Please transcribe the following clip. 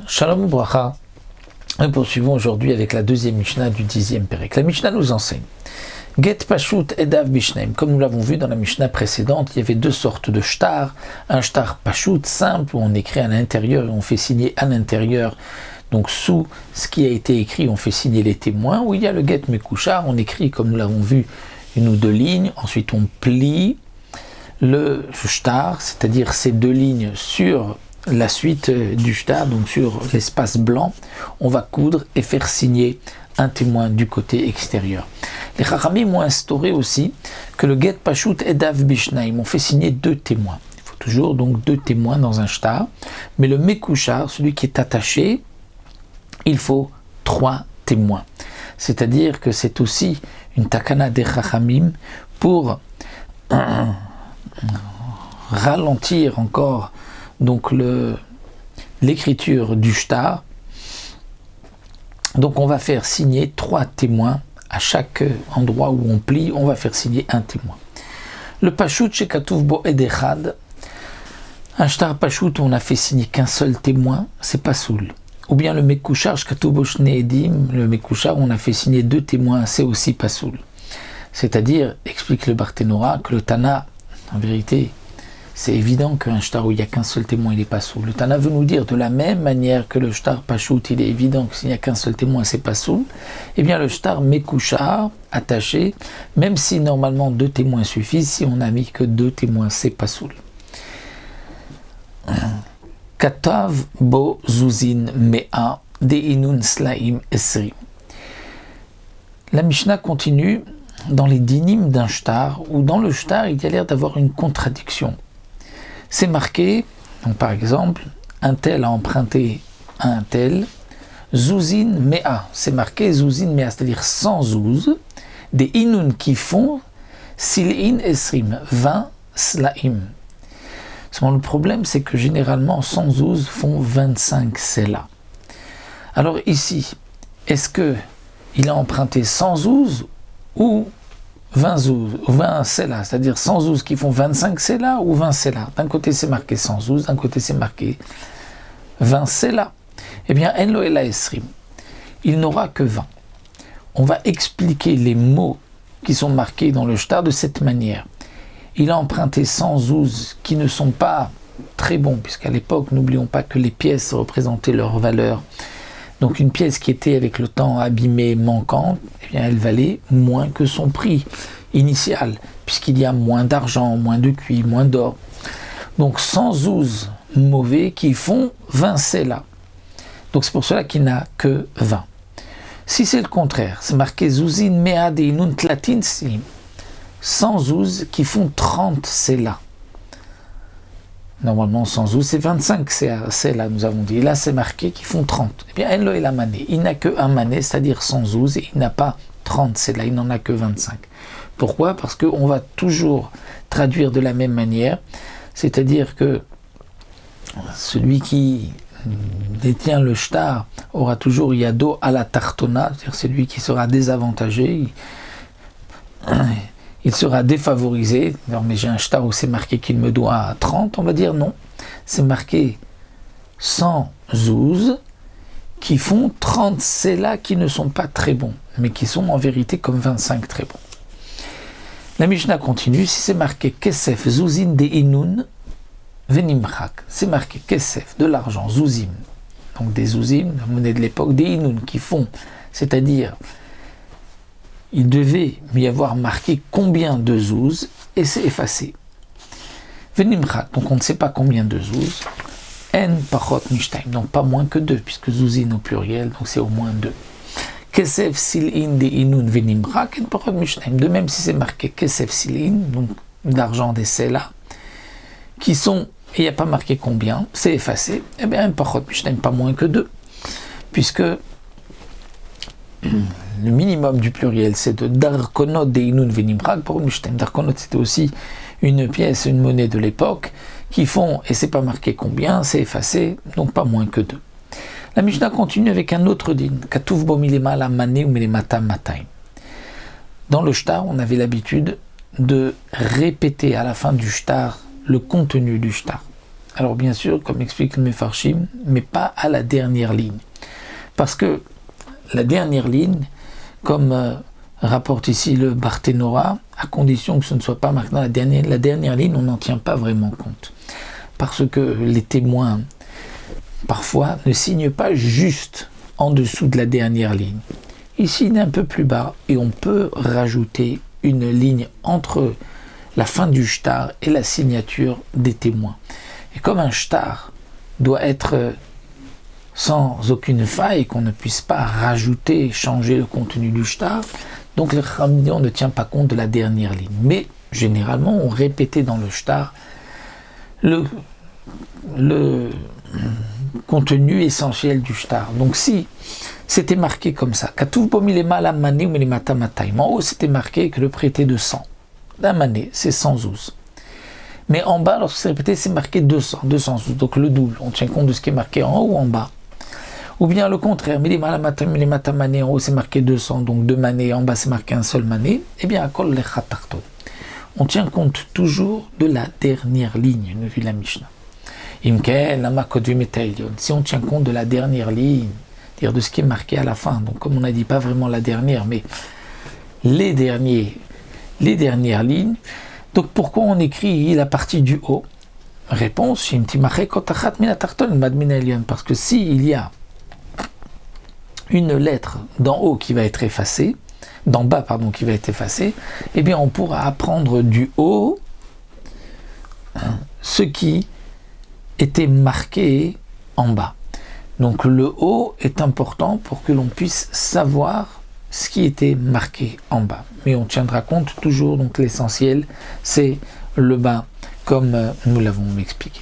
Shalom Ubracha. Nous poursuivons aujourd'hui avec la deuxième Mishnah du 10e Pérek. La Mishnah nous enseigne Get Pashut Edav Bishneim. Comme nous l'avons vu dans la Mishnah précédente, il y avait deux sortes de shtar. Un shtar Pashut simple où on écrit à l'intérieur et on fait signer à l'intérieur. Donc sous ce qui a été écrit, on fait signer les témoins. Où il y a le Get Mekushar, on écrit comme nous l'avons vu une ou deux lignes. Ensuite on plie le shtar, c'est-à-dire ces deux lignes sur la suite du shtar, donc sur l'espace blanc, on va coudre et faire signer un témoin du côté extérieur. Les Chachamim ont instauré aussi que le Get Pashut Edav Bishnaim, on fait signer deux témoins. Il faut toujours donc deux témoins dans un shtar, mais le Mekushar, celui qui est attaché, il faut trois témoins. C'est-à-dire que c'est aussi une takana des Chachamim pour ralentir encore donc l'écriture du shtar. Donc on va faire signer trois témoins à chaque endroit où on plie, on va faire signer un témoin. Le pashut shekatuv bo ed echad, un shtar pashut où on a fait signer qu'un seul témoin, c'est pasoul. Ou bien le mekushar shekatuv bo shne edim, le mekushar où on a fait signer deux témoins, c'est aussi pasoul. C'est-à-dire, explique le Barthénora, que le Tana, en vérité, c'est évident qu'un shtar où il n'y a qu'un seul témoin, il n'est pas soul. Le Tana veut nous dire de la même manière que le shtar pashut, il est évident que s'il n'y a qu'un seul témoin, c'est pas soul. Eh bien, le shtar mekushar, attaché, même si normalement deux témoins suffisent, si on n'a mis que deux témoins, c'est pas soul. Katav bo zuzin mea deinun slaim esri. La Mishnah continue dans les dynimes d'un shtar, où dans le shtar, il y a l'air d'avoir une contradiction. C'est marqué, donc par exemple, un tel a emprunté à un tel, Zouzin Mea, c'est marqué Zouzin Mea, c'est-à-dire 100 zouz, des inun qui font Sil'in Esrim, 20 slaim. Seulement le problème, c'est que généralement 100 zouz font 25 sela. Alors ici, est-ce qu'il a emprunté 100 zouz ou 20 zouz, ou 20 sela, c'est-à-dire 100 zouz qui font 25 sela ou 20 sela. D'un côté c'est marqué 100 zouz, d'un côté c'est marqué 20 sela. Eh bien, Enlo Ela Esrim, il n'aura que 20. On va expliquer les mots qui sont marqués dans le shtar de cette manière. Il a emprunté 100 zouz qui ne sont pas très bons, puisqu'à l'époque, n'oublions pas que les pièces représentaient leur valeur. Donc une pièce qui était avec le temps abîmée, manquante, eh bien elle valait moins que son prix initial, puisqu'il y a moins d'argent, moins de cuivre, moins d'or. Donc 100 zouz mauvais qui font 20 sela. Donc c'est pour cela qu'il n'a que 20. Si c'est le contraire, c'est marqué zouzin mea deinun tlatin sim, 100 zouz qui font 30 sela. Normalement, 100 zouz, c'est 25 sela, nous avons dit. Et là, c'est marqué qu'ils font 30. Eh bien, Enlo et la mané. Il n'a que un mané, c'est-à-dire 100 zouz, et il n'a pas 30 sela, il n'en a que 25. Pourquoi ? Parce qu'on va toujours traduire de la même manière, c'est-à-dire que celui qui détient le shtar aura toujours yado à la tartona, c'est-à-dire celui qui sera désavantagé, il sera défavorisé. Alors, mais j'ai un shtar où c'est marqué qu'il me doit 30, on va dire non. C'est marqué 100 zouz qui font 30 sela qui ne sont pas très bons, mais qui sont en vérité comme 25 très bons. La Mishnah continue, si c'est marqué kesef zouzin de inun venimchak, c'est marqué kesef, de l'argent, zouzim, donc des zouzim, la monnaie de l'époque, des inun qui font, c'est-à-dire il devait y avoir marqué combien de zouz, et c'est effacé. Venimchat, donc on ne sait pas combien de zouz. En pachot mishtaim, donc pas moins que 2, puisque zouzin au pluriel, donc c'est au moins 2. Kesef sil'in de inun venimchat, en pachot mishtaim. De même si c'est marqué kesef sil'in, donc d'argent des sela, qui sont, et il n'y a pas marqué combien, c'est effacé, eh bien en pachot mishtaim, pas moins que 2, puisque le minimum du pluriel, c'est de darkonot de inun venimrak pour mishtem. Darkonot, c'était aussi une pièce, une monnaie de l'époque, qui font, et c'est pas marqué combien, c'est effacé, donc pas moins que 2. La Mishnah continue avec un autre din, katuv bo milema la mané ou milemata mataim. Dans le shtar, on avait l'habitude de répéter à la fin du shtar le contenu du shtar. Alors bien sûr, comme explique le Mefarshim, mais pas à la dernière ligne. Parce que la dernière ligne, comme rapporte ici le Barthénora, à condition que ce ne soit pas marqué dans la dernière ligne, on n'en tient pas vraiment compte. Parce que les témoins, parfois, ne signent pas juste en dessous de la dernière ligne. Ils signent un peu plus bas et on peut rajouter une ligne entre la fin du shtar et la signature des témoins. Et comme un shtar doit être sans aucune faille, qu'on ne puisse pas rajouter, changer le contenu du shtar, donc le Chachamim ne tient pas compte de la dernière ligne. Mais généralement, on répétait dans le shtar le contenu essentiel du shtar. Donc si c'était marqué comme ça, en haut c'était marqué que le prix était de 100. La mané, c'est 100 zouz. Mais en bas, lorsque c'est répété, c'est marqué 200 zouz. Donc le double, on tient compte de ce qui est marqué en haut ou en bas. Ou bien le contraire, mané, en haut c'est marqué 200, donc 2 manées, en bas c'est marqué un seul mané. Eh bien, on tient compte toujours de la dernière ligne, nous dit la Mishnah. Si on tient compte de la dernière ligne, c'est-à-dire de ce qui est marqué à la fin, donc comme on a dit, pas vraiment la dernière, mais les dernières lignes, donc pourquoi on écrit la partie du haut? Réponse, parce que s'il y a une lettre d'en haut qui va être effacée, d'en bas pardon, qui va être effacée, eh bien on pourra apprendre du haut ce qui était marqué en bas. Donc le haut est important pour que l'on puisse savoir ce qui était marqué en bas. Mais on tiendra compte toujours, donc l'essentiel, c'est le bas, comme nous l'avons expliqué.